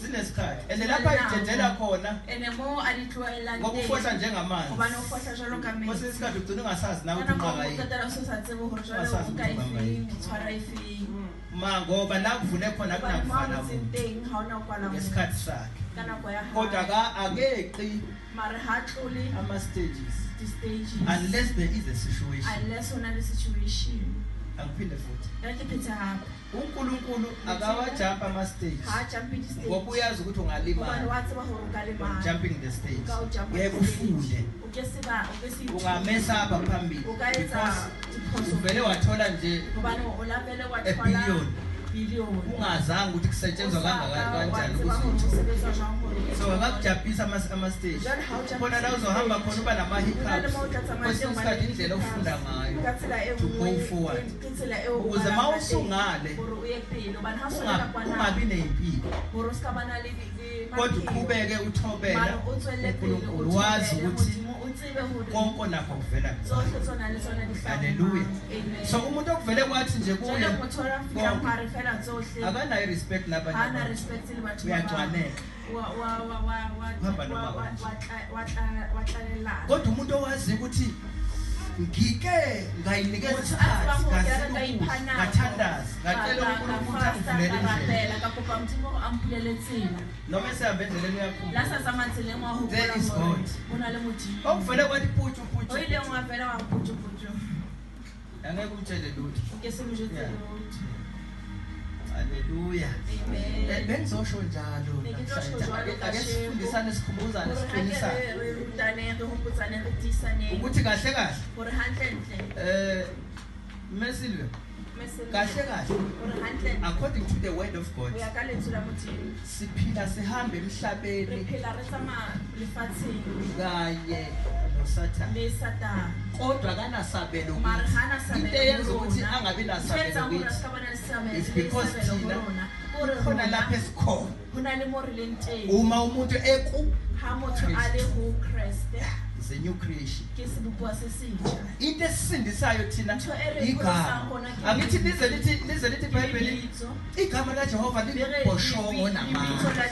sinesikhathi and lapha idedela khona ene mo a di tloela ngokufohla njengamanzi gobane o fohla jalo ka metsi mose isikhathi ugcina ungasazi nawe ukuthi unqaka yini qetela so sa tsebe gore jalo o ka ifeng o tshwara ifeng ngoba la kuvune khona kunakufana teng ha ona kwala ngesikhathi sakhe kana kwa ya kodwa akeqi mara ha tlole ama stages the stages unless there is a situation unless ona the situation angiphinde futhi yathi phetha hapha uNkulunkulu akawajump ama stages ha jump in the stage ngoba uyazi ukuthi ungalimala ubani wathi bahoro ukalimala jumping the stage yebo ufunde ukesiba ukesithi ungamesa apha phambili because uvele wathola nje ubani olavele wathola billion ungazange ukuthi kusetshenzwa kanjani ukusebenza so akakujabhisa ama stage bona la uzohamba khona uba nama hiccups kwesikhathi indlela ofunda ngayo to go forward ukuze mawusungale ungabi nempilo kodwa uqhubeke uthobela uNkulunkulu wazi ukuthi konke nakho kuvela haleluya so umuntu okuvele kwathi nje kuye akanayo respect labanye ana respect libathu uyagcwaneka watlalela kodwa umuntu owazi ukuthi ngike ngayinikeza isikhathi ngathandaza ngacela uNkulunkulu ukuthi angivulele indlela kakuba umthimo ampulele tsela noma esehambe endleleni yakho la sa zamantsele ngwahukula there is God unale muthi okuvele kwathi phutshu oyile ungavela waphutshu angeke umtshele lutho ngesimujetse haleluya bengizosho njalo ake sifundisane sikhumbuzane siqinisane ukuthi kahle Mesilwe kahle according to the word of God siphila sihambe emhlabeni kanye noSathane kodwa kanasabelo into eyenza ukuthi angabi nasabelo kithi is because thina khona lapha esikhona uma umuntu is a new creation into esisindisayo thina igama angithi lize lithi iBhayibheli igama laJehova liboshongo namandla